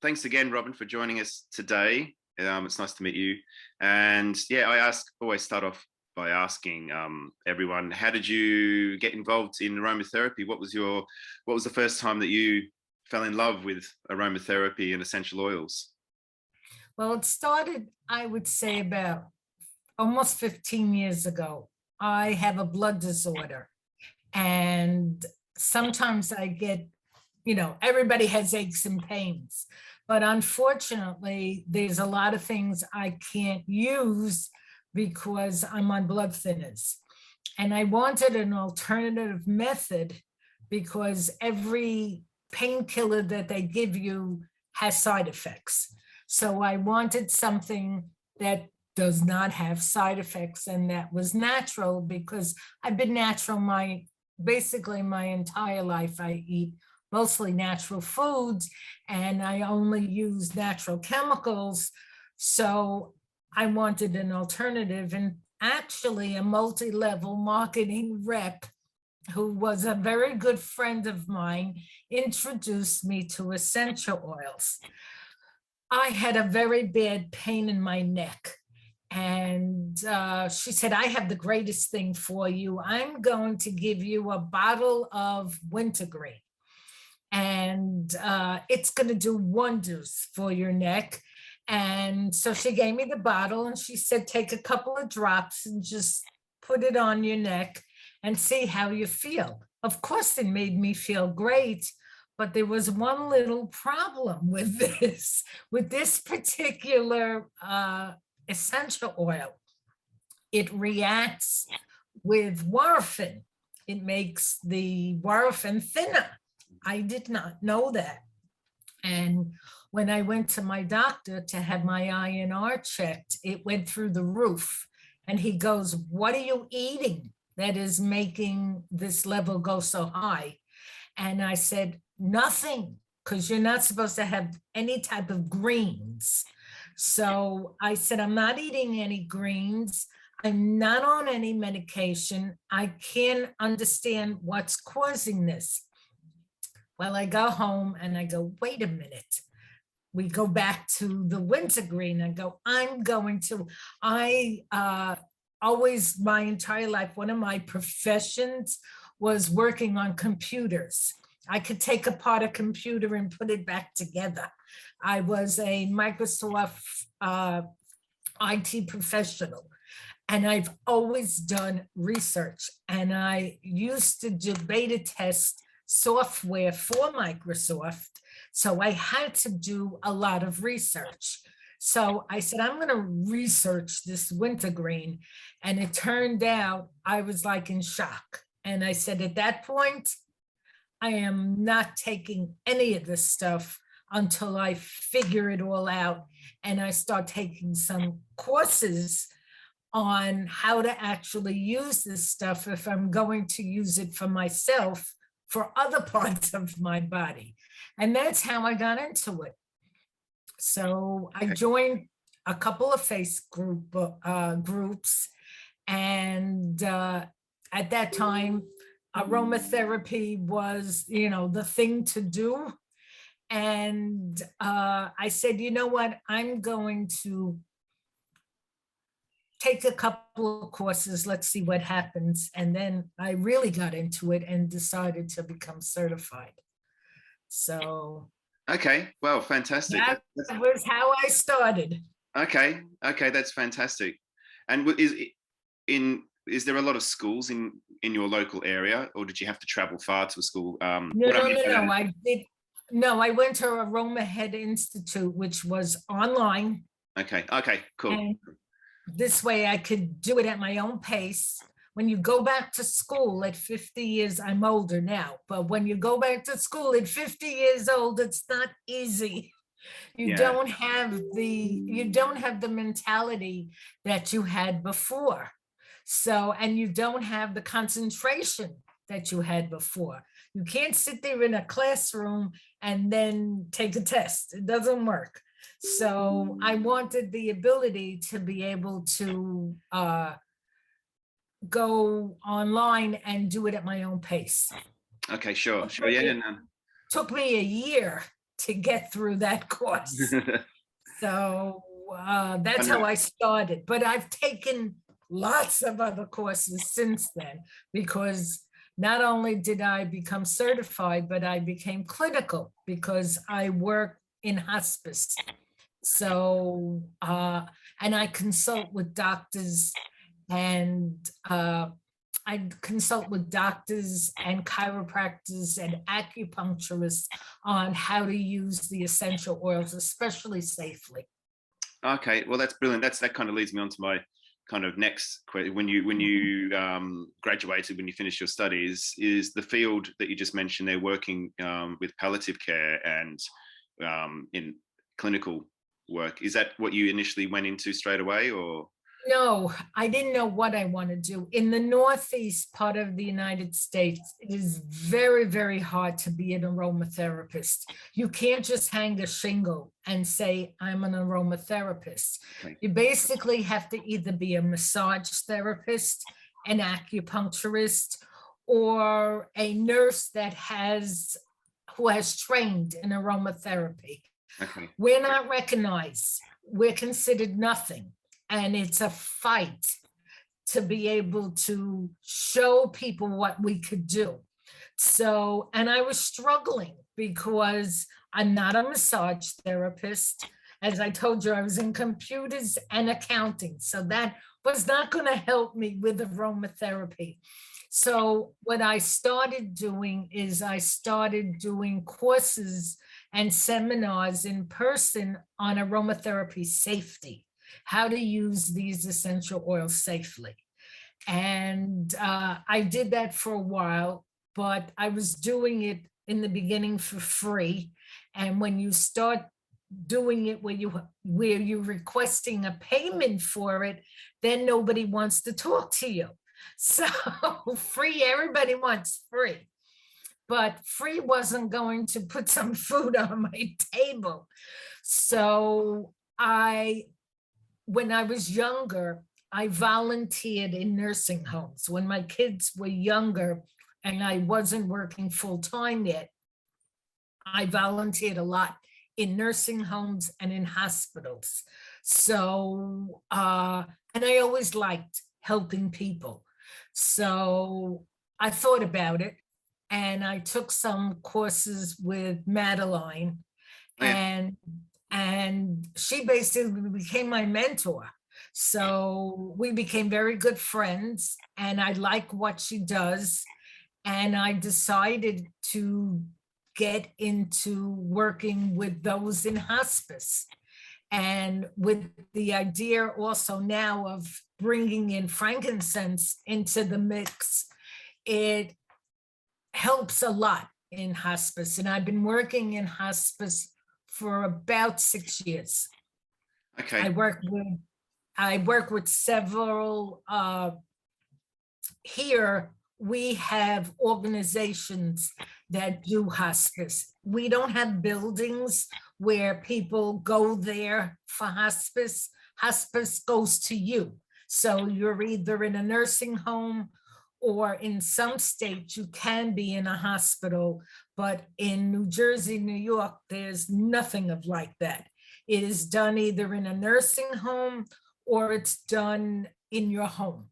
thanks again, Robin, for joining us today. It's nice to meet you. And yeah, always start off by asking everyone, how did you get involved in aromatherapy? What was the first time that you fell in love with aromatherapy and essential oils? Well, it started, I would say, about almost 15 years ago. I have a blood disorder, and sometimes I get, everybody has aches and pains, but unfortunately, there's a lot of things I can't use because I'm on blood thinners. And I wanted an alternative method because every painkiller that they give you has side effects. So I wanted something that does not have side effects and that was natural, because I've been natural basically my entire life. I eat mostly natural foods and I only use natural chemicals. So I wanted an alternative, and actually a multi-level marketing rep who was a very good friend of mine introduced me to essential oils. I had a very bad pain in my neck. And she said, I have the greatest thing for you. I'm going to give you a bottle of wintergreen, and it's going to do wonders for your neck. And so she gave me the bottle and she said, take a couple of drops and just put it on your neck and see how you feel. Of course, it made me feel great. But there was one little problem with this particular essential oil. It reacts with warfarin. It makes the warfarin thinner. I did not know that. And when I went to my doctor to have my INR checked, it went through the roof. And he goes, what are you eating that is making this level go so high? And I said, nothing, because you're not supposed to have any type of greens. So I said, I'm not eating any greens. I'm not on any medication. I can't understand what's causing this. Well, I go home and I go, wait a minute. We go back to the wintergreen. I go, always my entire life, one of my professions was working on computers. I could take apart a computer and put it back together. I was a Microsoft IT professional, and I've always done research. And I used to do beta test software for Microsoft. So I had to do a lot of research. So I said, I'm going to research this wintergreen. And it turned out I was like in shock. And I said, at that point, I am not taking any of this stuff until I figure it all out. And I start taking some courses on how to actually use this stuff if I'm going to use it for myself, for other parts of my body. And that's how I got into it. So I joined a couple of groups. And at that time, aromatherapy was, the thing to do. And I said, you know what, I'm going to take a couple of courses, let's see what happens. And then I really got into it and decided to become certified. So. Okay, well, fantastic. That was how I started. Okay, that's fantastic. And is there a lot of schools in your local area, or did you have to travel far to a school? No. I did. No, I went to Aroma Head Institute, which was online. Okay, cool. And this way I could do it at my own pace. When you go back to school at 50 years, I'm older now, but when you go back to school at 50 years old, it's not easy. You don't have the mentality that you had before. So, and you don't have the concentration that you had before. You can't sit there in a classroom and then take a test. It doesn't work. So I wanted the ability to be able to go online and do it at my own pace. Okay, sure. Yeah. Took me a year to get through that course. So that's know. how I started. But I've taken lots of other courses since then, because not only did I become certified, but I became clinical because I work in hospice. So, and I consult with doctors, and I consult with doctors and chiropractors and acupuncturists on how to use the essential oils, especially safely. Okay, well, that's brilliant. That kind of leads me on to my kind of next question. When you graduated, when you finished your studies, is the field that you just mentioned there working with palliative care and in clinical work? Is that what you initially went into straight away, or? No, I didn't know what I want to do. In the Northeast part of the United States, it is very, very hard to be an aromatherapist. You can't just hang a shingle and say, I'm an aromatherapist. Okay. You basically have to either be a massage therapist, an acupuncturist, or a nurse who has trained in aromatherapy. Okay. We're not recognized. We're considered nothing. And it's a fight to be able to show people what we could do. So, and I was struggling because I'm not a massage therapist. As I told you, I was in computers and accounting. So that was not going to help me with aromatherapy. So what I started doing is I started doing courses and seminars in person on aromatherapy safety, how to use these essential oils safely. And I did that for a while, but I was doing it in the beginning for free. And when you start doing it where you're requesting a payment for it, then nobody wants to talk to you. So free, everybody wants free. But free wasn't going to put some food on my table. So when I was younger, I volunteered in nursing homes. When my kids were younger and I wasn't working full time yet, I volunteered a lot in nursing homes and in hospitals. So, and I always liked helping people. So I thought about it, and I took some courses with Madeline, Oh, yeah. and she basically became my mentor. So we became very good friends, and I like what she does. And I decided to get into working with those in hospice. And with the idea also now of bringing in frankincense into the mix, it helps a lot in hospice. And I've been working in hospice for about 6 years. Okay. I work with several here. We have organizations that do hospice. We don't have buildings where people go there for hospice. Hospice goes to you. So you're either in a nursing home, or in some states you can be in a hospital, but in New Jersey, New York, there's nothing of like that. It is done either in a nursing home or it's done in your home,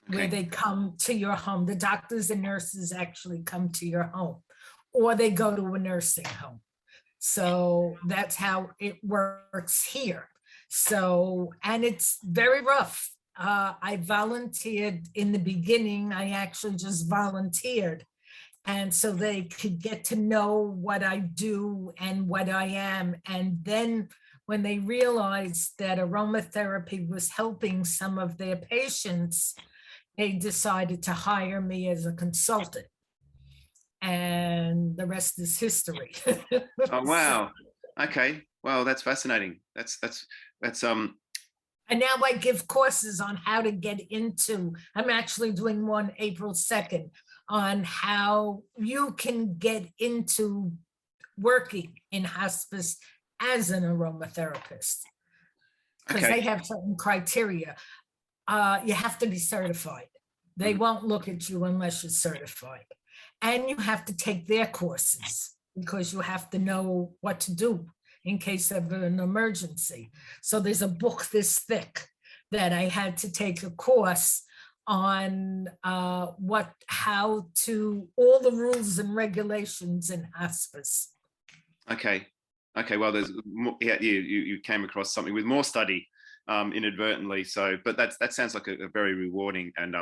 where Okay. they come to your home. The doctors and nurses actually come to your home, or they go to a nursing home. So that's how it works here. So, and it's very rough. I volunteered in the beginning. I actually just volunteered. And so they could get to know what I do and what I am. And then when they realized that aromatherapy was helping some of their patients, they decided to hire me as a consultant. And the rest is history. Oh, wow. Okay. Wow, that's fascinating. That's And now I give courses on how to get into, I'm actually doing one April 2nd on how you can get into working in hospice as an aromatherapist, because okay. they have certain criteria. You have to be certified. They Mhm. won't look at you unless you're certified. And you have to take their courses. because you have to know what to do in case of an emergency. So there's a book this thick that I had to take a course on how to, all the rules and regulations in hospice. Okay. Okay. Well, there's more, yeah, you came across something with more study inadvertently. So, but that sounds like a very rewarding and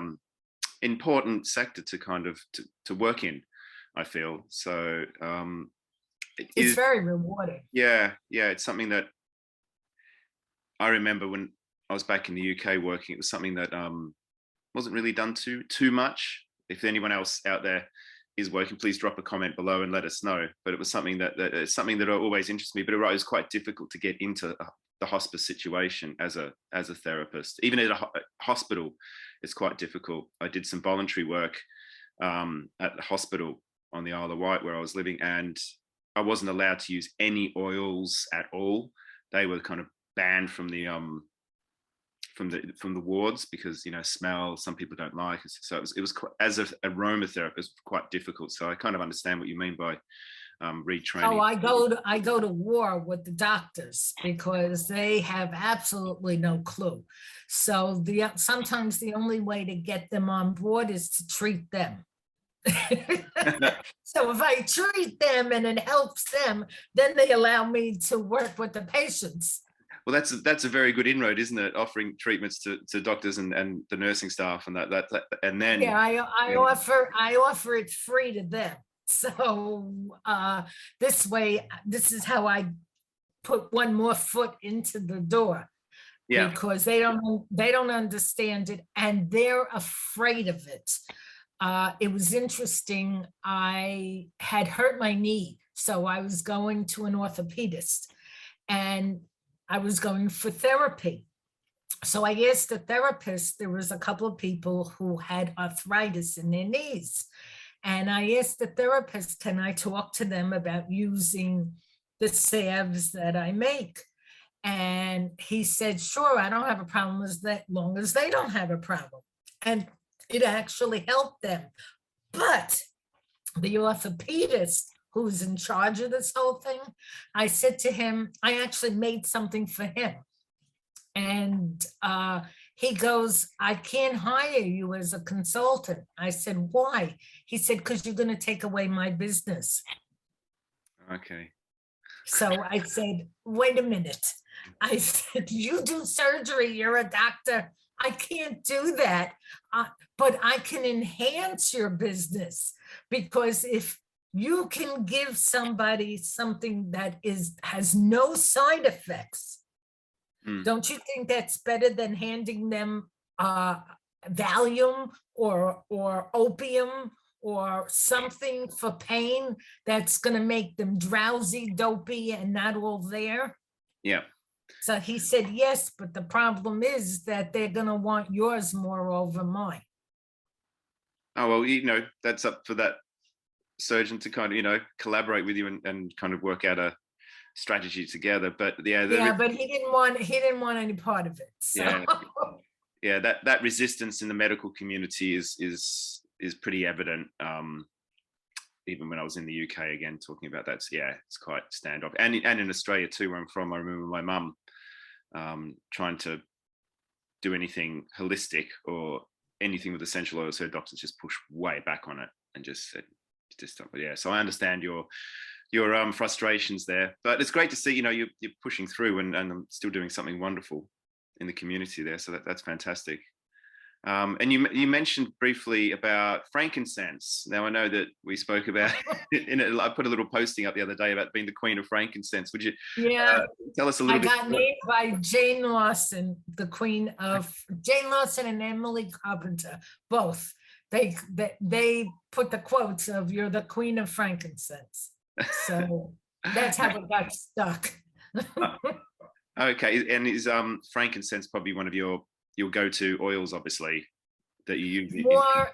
important sector to kind of to work in, I feel. So It's very rewarding. yeah, it's something that I remember when I was back in the UK working. It was something that wasn't really done too much. If anyone else out there is working, please drop a comment below and let us know. But it was something that always interested me. But it was quite difficult to get into the hospice situation as a therapist. Even at a hospital, it's quite difficult. I did some voluntary work at the hospital on the Isle of Wight where I was living, and I wasn't allowed to use any oils at all. They were kind of banned from the wards because, you know, smell, some people don't like. So it was as an aromatherapist quite difficult. So I kind of understand what you mean by retraining. Oh, I go to war with the doctors because they have absolutely no clue. So sometimes the only way to get them on board is to treat them. So if I treat them and it helps them, then they allow me to work with the patients. Well, that's a very good inroad, isn't it? Offering treatments to doctors and the nursing staff and that and then yeah, I offer it free to them. So this way, this is how I put one more foot into the door. Yeah. Because they don't understand it and they're afraid of it. It was interesting. I had hurt my knee, so I was going to an orthopedist and I was going for therapy. So I asked the therapist, there was a couple of people who had arthritis in their knees. And I asked the therapist, can I talk to them about using the salves that I make? And he said, sure, I don't have a problem as long as they don't have a problem. And it actually helped them. But the orthopedist who's in charge of this whole thing, I said to him, I actually made something for him. And he goes, I can't hire you as a consultant. I said, why? He said, because you're going to take away my business. Okay. So I said, wait a minute. I said, you do surgery, you're a doctor. I can't do that, but I can enhance your business, because if you can give somebody something that has no side effects, don't you think that's better than handing them Valium or opium or something for pain that's going to make them drowsy, dopey, and not all there? Yeah. So he said, yes, but the problem is that they're going to want yours more over mine. Oh, well, you know, that's up for that surgeon to kind of, you know, collaborate with you and kind of work out a strategy together. But yeah, but he didn't want any part of it. So. Yeah, that resistance in the medical community is pretty evident. Even when I was in the UK, again, talking about that, so yeah, it's quite standoff. And in Australia too, where I'm from, I remember my mum trying to do anything holistic or anything with essential oils. Her doctors just pushed way back on it and just said, just stop. Yeah, so I understand your frustrations there, but it's great to see, you know, you're pushing through and still doing something wonderful in the community there. So that's fantastic. And you mentioned briefly about frankincense. Now I know that we spoke about I put a little posting up the other day about being the Queen of Frankincense. Would you tell us a little bit? I got named by Jane Lawson, Jane Lawson and Emily Carpenter, both. They put the quotes of "You're the Queen of Frankincense." So that's how it got stuck. Okay, and is frankincense probably one of your go-to oils, obviously, that you use?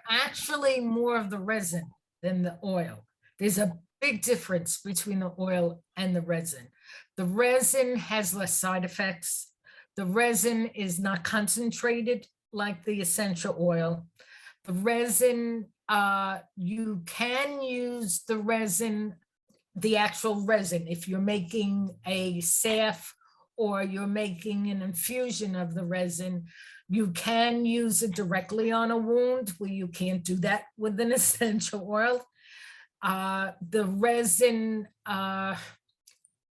Actually more of the resin than the oil. There's a big difference between the oil and the resin. The resin has less side effects. The resin is not concentrated like the essential oil. The resin, you can use the resin the actual resin. If you're making a salve or you're making an infusion of the resin, you can use it directly on a wound where you can't do that with an essential oil. The resin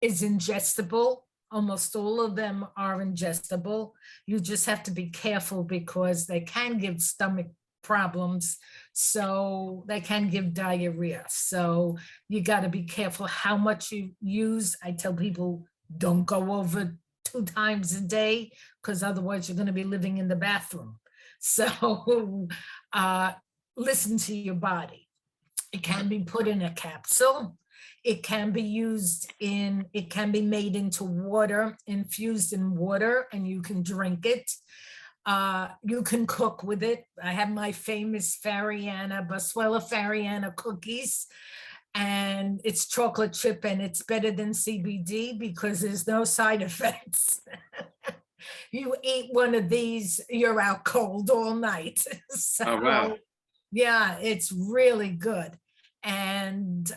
is ingestible. Almost all of them are ingestible. You just have to be careful because they can give stomach problems. So they can give diarrhea. So you got to be careful how much you use. I tell people don't go over 2 times a day because otherwise you're going to be living in the bathroom. So listen to your body. It can be put in a capsule. It can be it can be made into water, infused in water, and you can drink it. You can cook with it. I have my famous Boswellia Fariana cookies, and it's chocolate chip, and it's better than CBD because there's no side effects. You eat one of these, you're out cold all night. So, Oh, wow. yeah, it's really good. And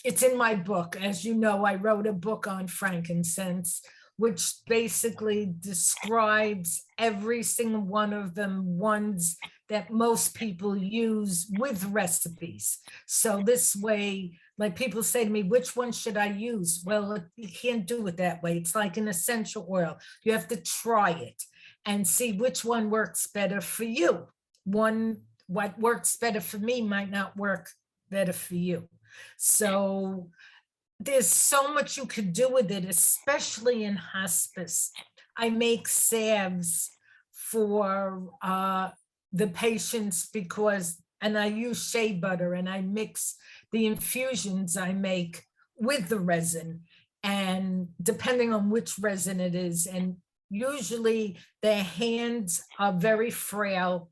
it's in my book. As you know, I wrote a book on frankincense, which basically describes every single one of them, ones that most people use with recipes. So this way, like people say to me, which one should I use? Well, you can't do it that way. It's like an essential oil. You have to try it and see which one works better for you. What works better for me might not work better for you. So there's so much you could do with it, especially in hospice. I make salves for the patients and I use shea butter and I mix the infusions I make with the resin, and depending on which resin it is, and usually their hands are very frail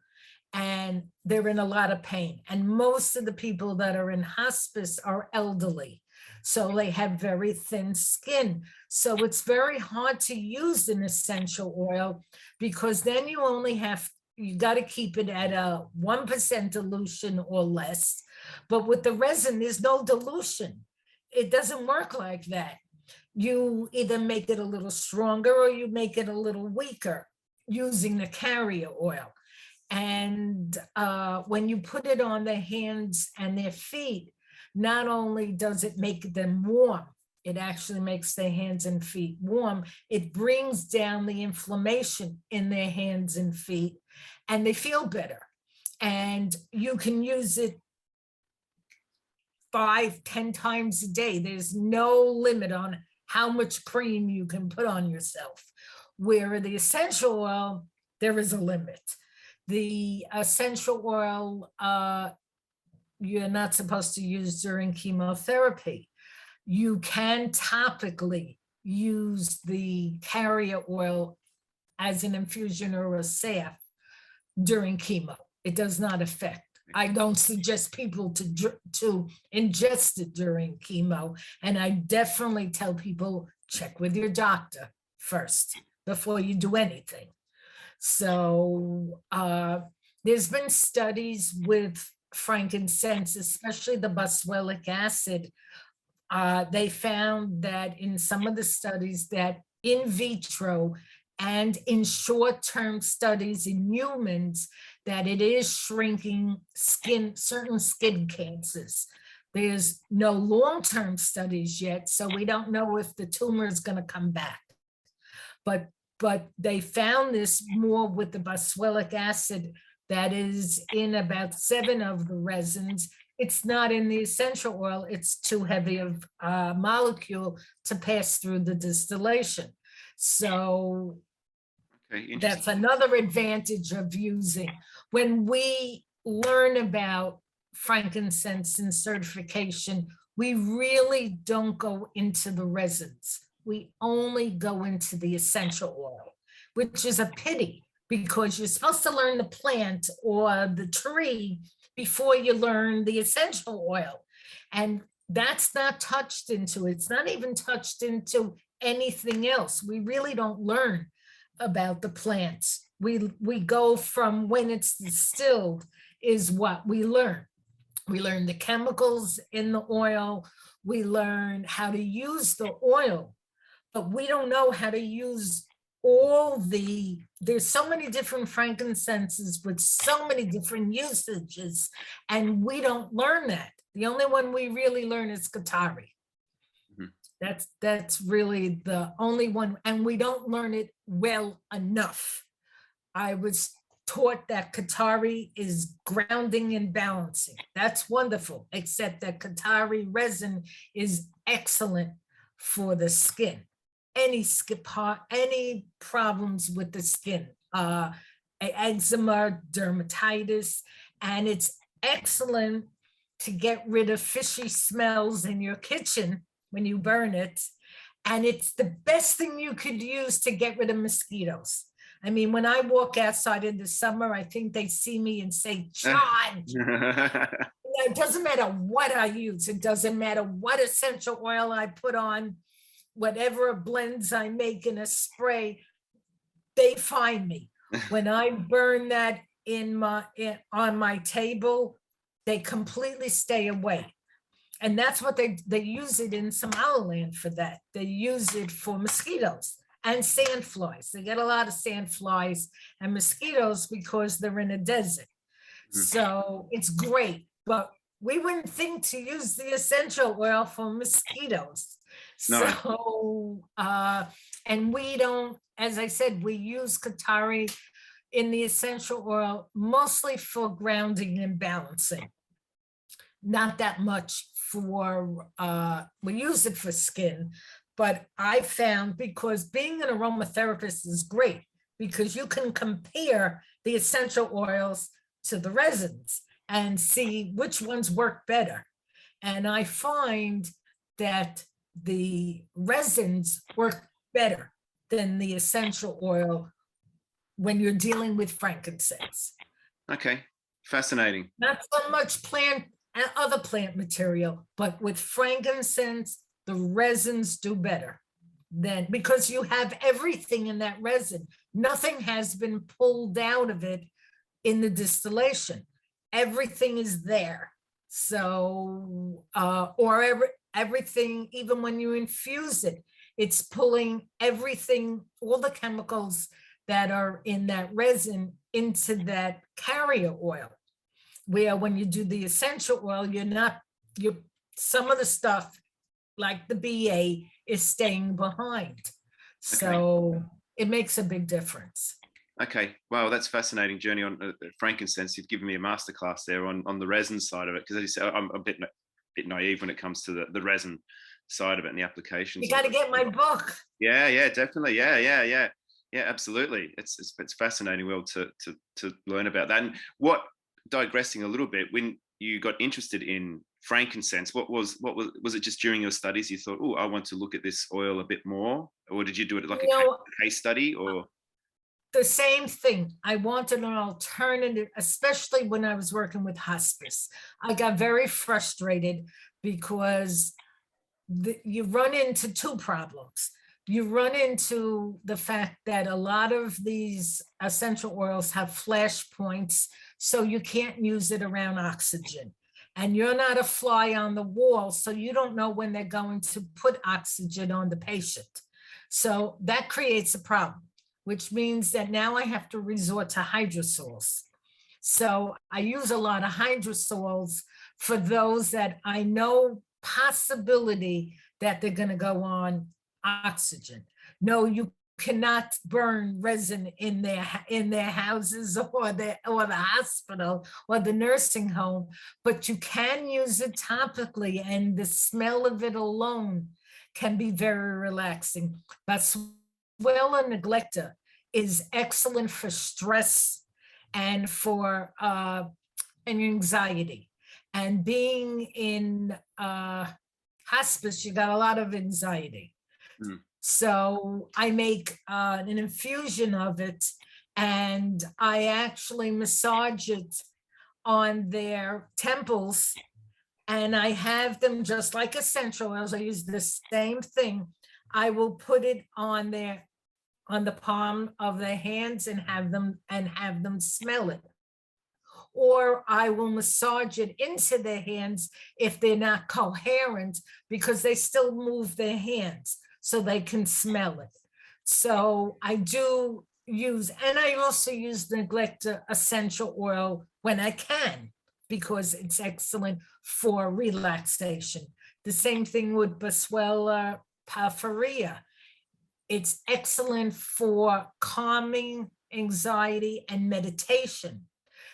and they're in a lot of pain. And most of the people that are in hospice are elderly. So they have very thin skin. So it's very hard to use an essential oil because then you got to keep it at a 1% dilution or less. But with the resin, there's no dilution. It doesn't work like that. You either make it a little stronger or you make it a little weaker using the carrier oil. And when you put it on their hands and their feet, not only does it make them warm, it actually makes their hands and feet warm. It brings down the inflammation in their hands and feet, and they feel better. And you can use it 5-10 times a day. There's no limit on how much cream you can put on yourself. Where the essential oil, there is a limit. The essential oil you're not supposed to use during chemotherapy. You can topically use the carrier oil as an infusion or a salve during chemo. It does not affect. I don't suggest people to ingest it during chemo. And I definitely tell people, check with your doctor first before you do anything. So there's been studies with frankincense, especially the boswellic acid. They found that in some of the studies that in vitro and in short-term studies in humans, that it is shrinking certain skin cancers. There's no long-term studies yet, so we don't know if the tumor is going to come back. But they found this more with the boswellic acid that is in about 7 of the resins. It's not in the essential oil. It's too heavy of a molecule to pass through the distillation. So that's another advantage of using. When we learn about frankincense and certification, we really don't go into the resins. We only go into the essential oil, which is a pity because you're supposed to learn the plant or the tree before you learn the essential oil. And that's not touched into, it's not even touched into anything else. We really don't learn about the plants. We go from when it's distilled is what we learn. We learn the chemicals in the oil. we learn how to use the oil, but we don't know how to use there's so many different frankincenses with so many different usages, and we don't learn that. The only one we really learn is Qatari. Mhm. That's really the only one, and we don't learn it well enough. I was taught that Qatari is grounding and balancing. That's wonderful, except that Qatari resin is excellent for the skin. Any problems with the skin, eczema, dermatitis, and it's excellent to get rid of fishy smells in your kitchen when you burn it. And it's the best thing you could use to get rid of mosquitoes. I mean, when I walk outside in the summer, I think they see me and say, John, it doesn't matter what I use. It doesn't matter what essential oil I put on, whatever blends I make in a spray, they find me. When I burn that on my table, they completely stay away. And that's what they use it in Somaliland for that. They use it for mosquitoes and sandflies. They get a lot of sandflies and mosquitoes because they're in a desert. So it's great, but we wouldn't think to use the essential oil for mosquitoes. No. So, and we don't, as I said, we use Qatari in the essential oil mostly for grounding and balancing. Not that much for, we use it for skin, but I found, because being an aromatherapist is great because you can compare the essential oils to the resins and see which ones work better. And I find that the resins work better than the essential oil when you're dealing with frankincense. Okay, fascinating. Not so much plant and other plant material, but with frankincense, the resins do better than, because you have everything in that resin. Nothing has been pulled out of it in the distillation. Everything is there. So, everything, even when you infuse it, it's pulling everything, all the chemicals that are in that resin into that carrier oil. Where when you do the essential oil, some of the stuff like the BA is staying behind. So it makes a big difference. Okay, wow, that's fascinating journey on frankincense. You've given me a masterclass there on the resin side of it, because as you said, I'm a bit naive when it comes to the resin side of it and the applications. You got to get my book. Yeah, definitely. Yeah, absolutely. It's fascinating, Will, to learn about that. And digressing a little bit, when you got interested in frankincense, what was it just during your studies you thought, oh, I want to look at this oil a bit more, or did you do it like a case study? Or the same thing. I wanted an alternative, especially when I was working with hospice. I got very frustrated because you run into two problems. You run into the fact that a lot of these essential oils have flash points, so you can't use it around oxygen. And you're not a fly on the wall, so you don't know when they're going to put oxygen on the patient. So that creates a problem, which means that now I have to resort to hydrosols. So I use a lot of hydrosols for those that I know possibility that they're going to go on oxygen. No, you cannot burn resin in their houses or the hospital or the nursing home, but you can use it topically, and the smell of it alone can be very relaxing. But Swella neglecta is excellent for stress and for anxiety. And being in hospice, you got a lot of anxiety. So I make an infusion of it, and I actually massage it on their temples, and I have them just like essential oils. I use the same thing. I will put it on the palm of their hands and have them smell it. or I will massage it into their hands if they're not coherent, because they still move their hands so they can smell it. So I do use, and I also use neglecta essential oil when I can, because it's excellent for relaxation. The same thing with Boswellia parfurea. It's excellent for calming anxiety and meditation.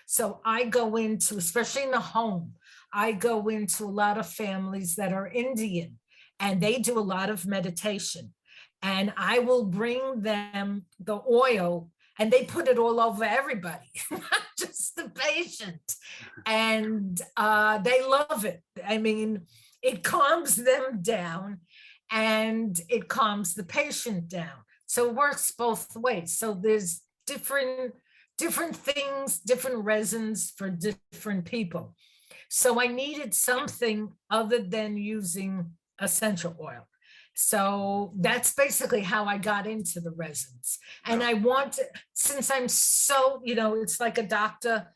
So I go into, especially in the home, I go into a lot of families that are Indian, and they do a lot of meditation. And I will bring them the oil, and they put it all over everybody, not just the patient. And they love it. I mean, it calms them down and it calms the patient down. So it works both ways. So there's different things, different resins for different people. So I needed something other than using essential oil. So that's basically how I got into the resins. And I want to, since I'm so, it's like a doctor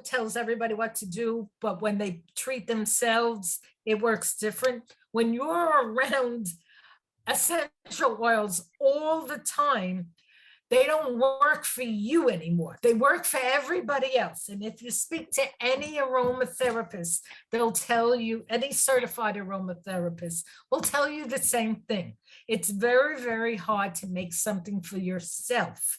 tells everybody what to do, but when they treat themselves, it works different. When you're around essential oils all the time, they don't work for you anymore. They work for everybody else. And if you speak to any aromatherapist, they'll tell you, any certified aromatherapist will tell you the same thing. It's very, very hard to make something for yourself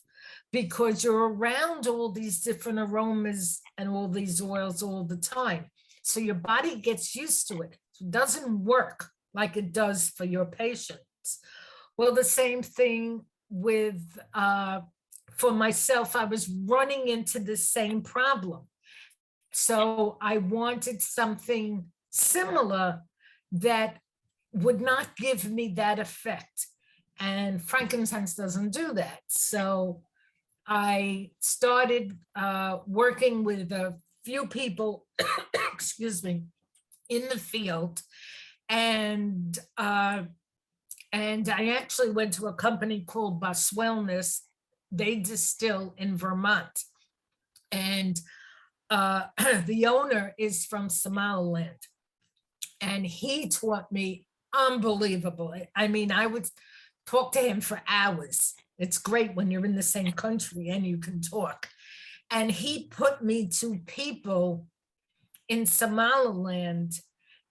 because you're around all these different aromas and all these oils all the time. So your body gets used to it. It doesn't work like it does for your patients. Well, the same thing with, for myself, I was running into the same problem. So I wanted something similar that would not give me that effect. And frankincense doesn't do that. So I started working with a few people, excuse me, in the field. And I actually went to a company called Bus Wellness. They distill in Vermont. And the owner is from Somaliland. And he taught me unbelievable. I mean, I would talk to him for hours. It's great when you're in the same country and you can talk. And he put me to people in Somaliland,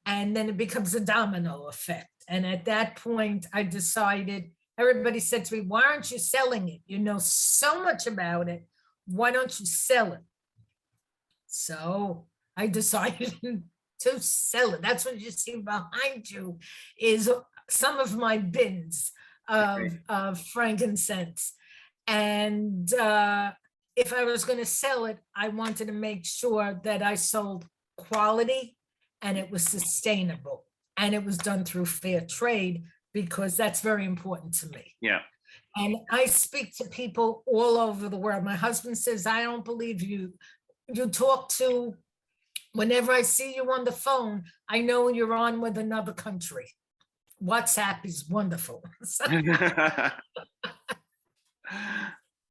and then it becomes a domino effect. And at that point, I decided, everybody said to me, why aren't you selling it? You know so much about it. Why don't you sell it? So I decided to sell it. That's what you see behind you is some of my bins of frankincense. And if I was going to sell it, I wanted to make sure that I sold quality and it was sustainable and it was done through fair trade, because that's very important to me. Yeah. And I speak to people all over the world. My husband says, I don't believe you. You talk to, whenever I see you on the phone, I know you're on with another country. WhatsApp is wonderful.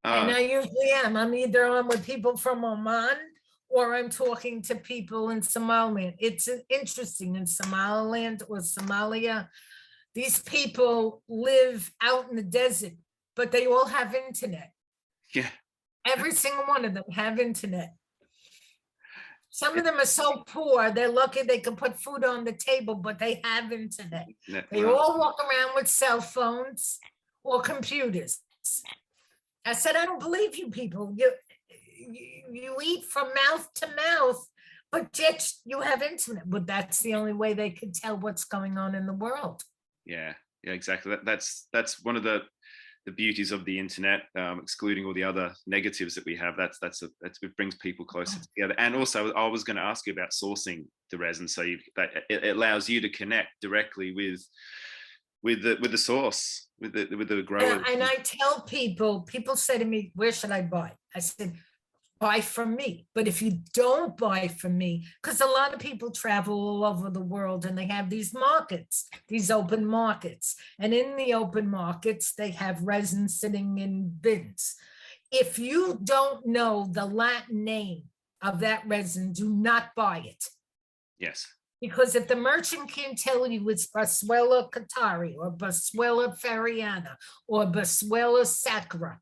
And I usually am. I'm either on with people from Oman or I'm talking to people in Somaliland. It's interesting in Somaliland or Somalia. These people live out in the desert, but they all have internet. Yeah. Every single one of them have internet. Some of them are so poor, they're lucky they can put food on the table, but they have internet. They all walk around with cell phones or computers. I said, I don't believe you people. You eat from mouth to mouth, but yet you have internet. But that's the only way they could tell what's going on in the world. Yeah, exactly. That's one of the beauties of the internet, excluding all the other negatives that we have. That's it brings people closer together. And also, I was going to ask you about sourcing the resin, so it allows you to connect directly with the source, with the grower. And I tell people say to me, where should I buy? I said, buy from me. But if you don't buy from me, because a lot of people travel all over the world and they have these markets, these open markets. And in the open markets, they have resin sitting in bins. If you don't know the Latin name of that resin, do not buy it. Yes. Because if the merchant can't tell you it's Boswellia Catari or Boswellia Fariana or Boswellia Sacra,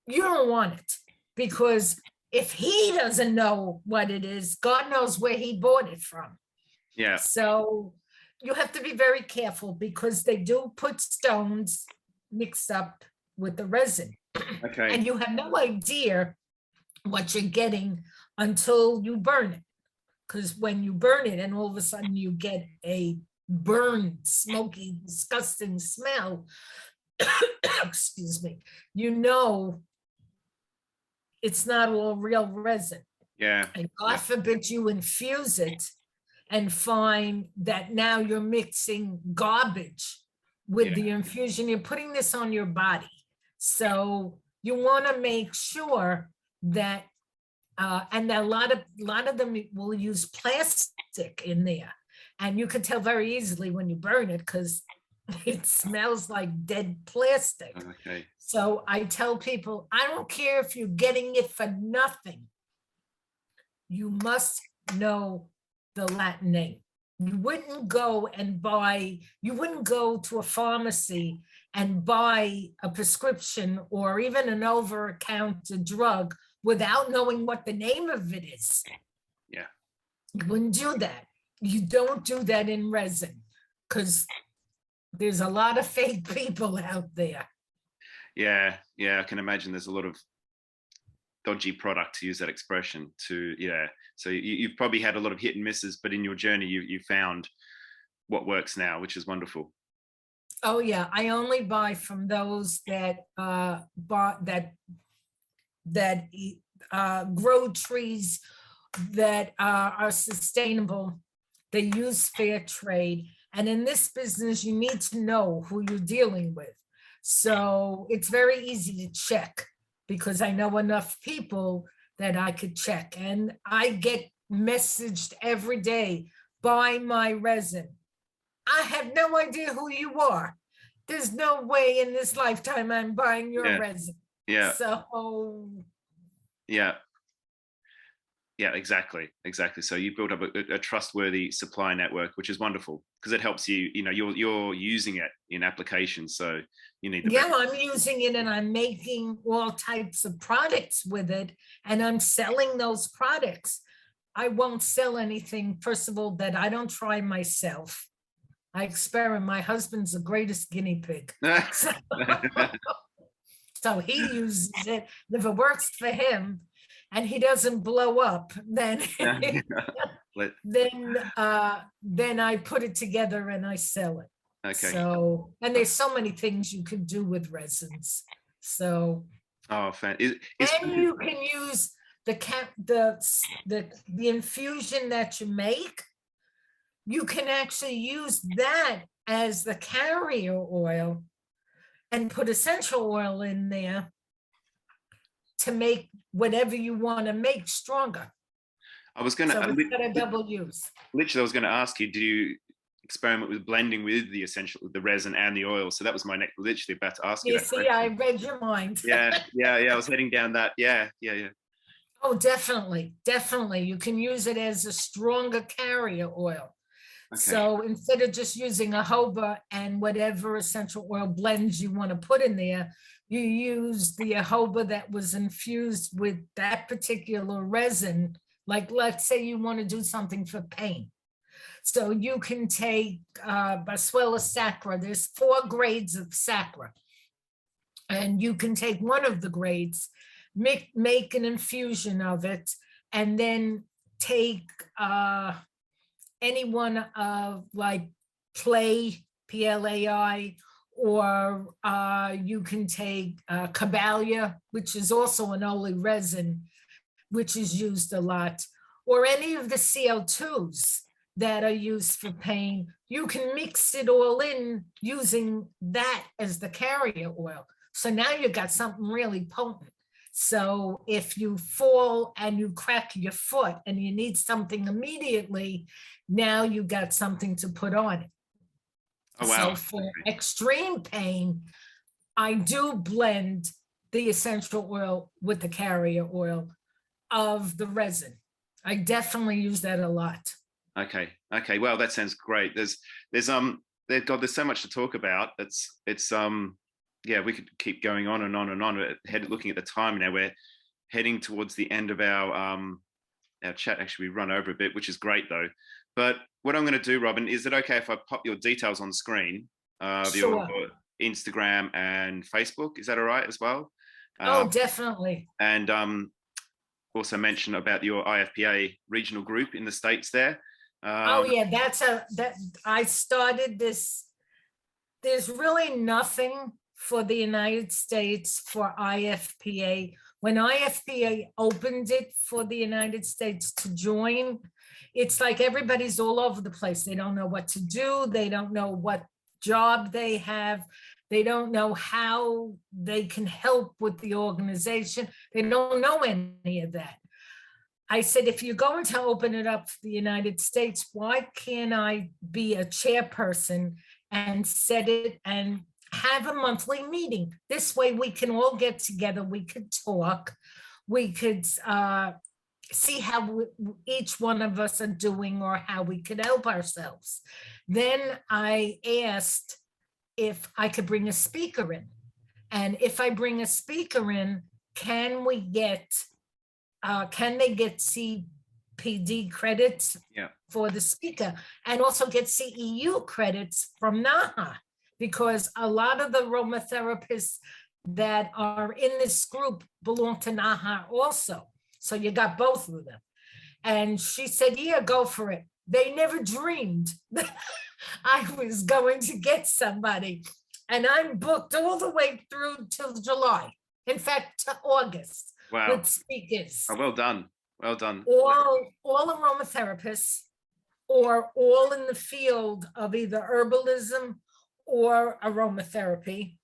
you don't want it. Because if he doesn't know what it is, God knows where he bought it from. Yeah. So you have to be very careful because they do put stones mixed up with the resin. Okay. And you have no idea what you're getting until you burn it. Because when you burn it and all of a sudden you get a burned, smoky, disgusting smell, excuse me, you know it's not all real resin. Yeah. And God forbid you infuse it and find that now you're mixing garbage with the infusion. You're putting this on your body. So you want to make sure that, and a lot of them will use plastic in there. And you can tell very easily when you burn it because it smells like dead plastic. Okay. So I tell people, I don't care if you're getting it for nothing. You must know the Latin name. You wouldn't go to a pharmacy and buy a prescription or even an over-the-counter drug without knowing what the name of it is. Yeah. You wouldn't do that. You don't do that in resin because there's a lot of fake people out there. Yeah. Yeah. I can imagine there's a lot of dodgy product, to use that expression. So you've probably had a lot of hit and misses, but in your journey you found what works now, which is wonderful. Oh yeah, I only buy from those that grow trees that are sustainable. They use fair trade, and in this business you need to know who you're dealing with. So it's very easy to check because I know enough people that I could check, and I get messaged every day, buy my resin. I have no idea who you are. There's no way in this lifetime I'm buying your resin. Yeah. So yeah, exactly. So you build up a trustworthy supply network, which is wonderful because it helps you. You're using it in applications, so you need the I'm using it and I'm making all types of products with it, and I'm selling those products. I won't sell anything, first of all, that I don't try myself. I experiment. My husband's the greatest guinea pig. So he uses it. If it works for him and he doesn't blow up, then then I put it together and I sell it. Okay. So, and there's so many things you can do with resins. So, and you can use the infusion that you make. You can actually use that as the carrier oil and put essential oil in there to make whatever you want to make stronger. I was going to, so it's got a double use. Literally, I was going to ask you, do you experiment with blending with the resin and the oil? So that was my next, literally about to ask you. You see, I read your mind. yeah. I was heading down that. Yeah. Oh, definitely. You can use it as a stronger carrier oil. Okay. So instead of just using a jojoba and whatever essential oil blends you want to put in there, you use the jojoba that was infused with that particular resin. Like, let's say you want to do something for pain. So you can take Boswellia sacra. There's 4 grades of sacra. And you can take one of the grades, make an infusion of it, and then take any one of like play, PLAI, or you can take Caballia, which is also an oily resin, which is used a lot, or any of the CO2s that are used for pain. You can mix it all in using that as the carrier oil. So now you got something really potent. So if you fall and you crack your foot and you need something immediately, now you got something to put on it. Oh, wow. So for extreme pain, I do blend the essential oil with the carrier oil. of the resin. I definitely use that a lot. Okay. Okay. Well, that sounds great. There's so much to talk about. Yeah, we could keep going on and on and on. Looking at the time now, we're heading towards the end of our chat. Actually, we run over a bit, which is great though. But what I'm going to do, Robin, is it okay if I pop your details on screen of your Sure. Instagram and Facebook? Is that all right as well? Oh, definitely. And also mention about your IFPA regional group in the States there. Oh yeah, that I started this. There's really nothing for the United States for IFPA. When IFPA opened it for the United States to join, it's like everybody's all over the place. They don't know what to do. They don't know what job they have. They don't know how they can help with the organization. They don't know any of that. I said, if you're going to open it up for the United States, why can't I be a chairperson and set it and have a monthly meeting? This way we can all get together, we could talk, we could see how each one of us are doing or how we could help ourselves. Then I asked if I could bring a speaker in. And if I bring a speaker in, can we get can they get CPD credits Yeah. for the speaker and also get CEU credits from NAHA? Because a lot of the aromatherapists that are in this group belong to NAHA also. So you got both of them. And she said, yeah, go for it. They never dreamed that I was going to get somebody. And I'm booked all the way through till July. In fact, to August. Wow. With speakers. Oh, well done. Well done. All aromatherapists or all in the field of either herbalism or aromatherapy.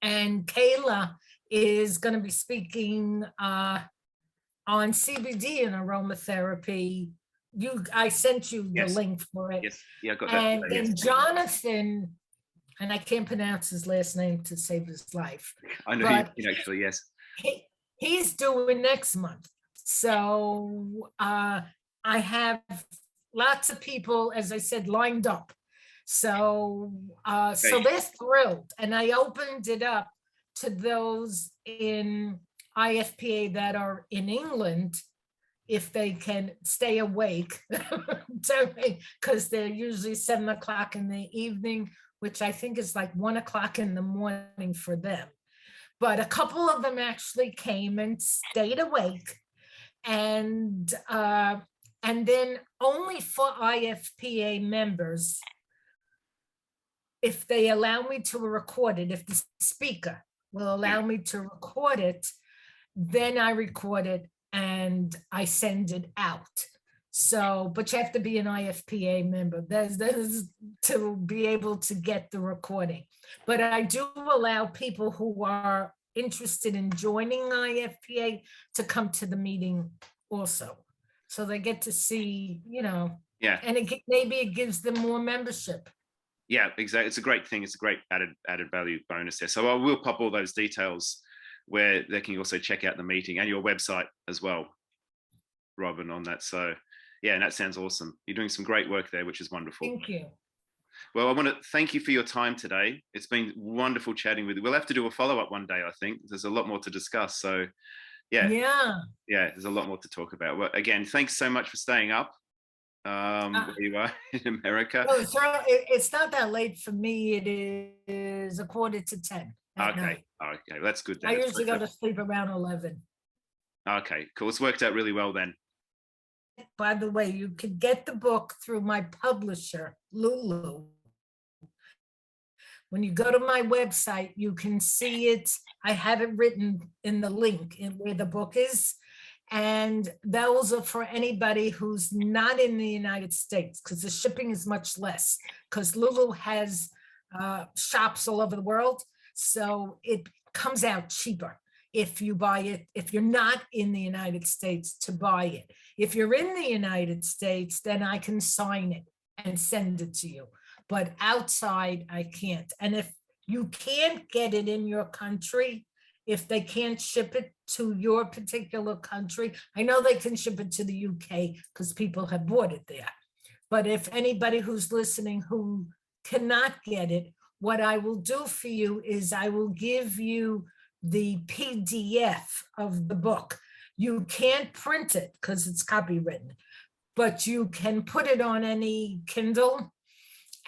And Kayla is going to be speaking on CBD and aromatherapy. I sent you the link for it. Yes. Yeah, I got that. And then Jonathan, and I can't pronounce his last name to save his life. I know you can actually, yes. He's doing next month. So I have lots of people, as I said, lined up. So so they're thrilled. And I opened it up to those in IFPA that are in England, if they can stay awake, because they're usually 7 o'clock in the evening, which I think is like 1 o'clock in the morning for them. But a couple of them actually came and stayed awake. And then only for IFPA members, if they allow me to record it, if the speaker will allow me to record it, then I record it and I send it out. So, but you have to be an IFPA member. There's to be able to get the recording. But I do allow people who are interested in joining IFPA to come to the meeting also. So they get to see, and maybe it gives them more membership. Yeah, exactly. It's a great thing. It's a great added value bonus there. So I will pop all those details where they can also check out the meeting and your website as well, Robin, on that. So yeah, and that sounds awesome. You're doing some great work there, which is wonderful. Thank you. Well, I want to thank you for your time today. It's been wonderful chatting with you. We'll have to do a follow-up one day, I think. There's a lot more to discuss. So yeah, there's a lot more to talk about. Well, again, thanks so much for staying up where you are in America. Well, it's not that late for me. It is 9:45 at night. Okay, that's good then. I usually go to sleep around 11. Okay, cool. It's worked out really well then. By the way, you can get the book through my publisher, Lulu. When you go to my website, you can see it. I have it written in the link in where the book is. And those are for anybody who's not in the United States, because the shipping is much less, because Lulu has shops all over the world. So it comes out cheaper if you buy it, if you're not in the United States, to buy it. If you're in the United States, then I can sign it and send it to you. But outside, I can't. And if you can't get it in your country, if they can't ship it to your particular country, I know they can ship it to the UK because people have bought it there. But if anybody who's listening who cannot get it, what I will do for you is I will give you the PDF of the book. You can't print it because it's copywritten, but you can put it on any Kindle.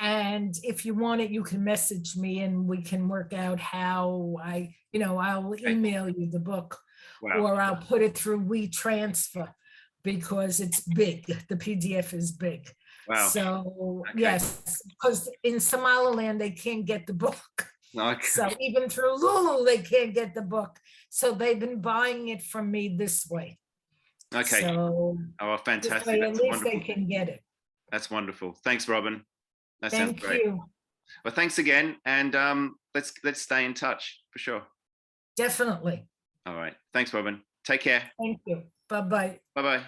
And if you want it, you can message me and we can work out how I'll email you the book. Wow. Or I'll put it through WeTransfer because it's big. The PDF is big. Wow. So Okay. yes, because in Somaliland, they can't get the book. Okay. So even through Lulu, they can't get the book. So they've been buying it from me this way. Okay. So oh, this fantastic. way, That's at least wonderful. they can get it. That's wonderful. Thanks, Robin. That sounds Thank great. you. Well, thanks again. And let's stay in touch for sure. Definitely. All right. Thanks, Robin. Take care. Thank you. Bye-bye. Bye-bye.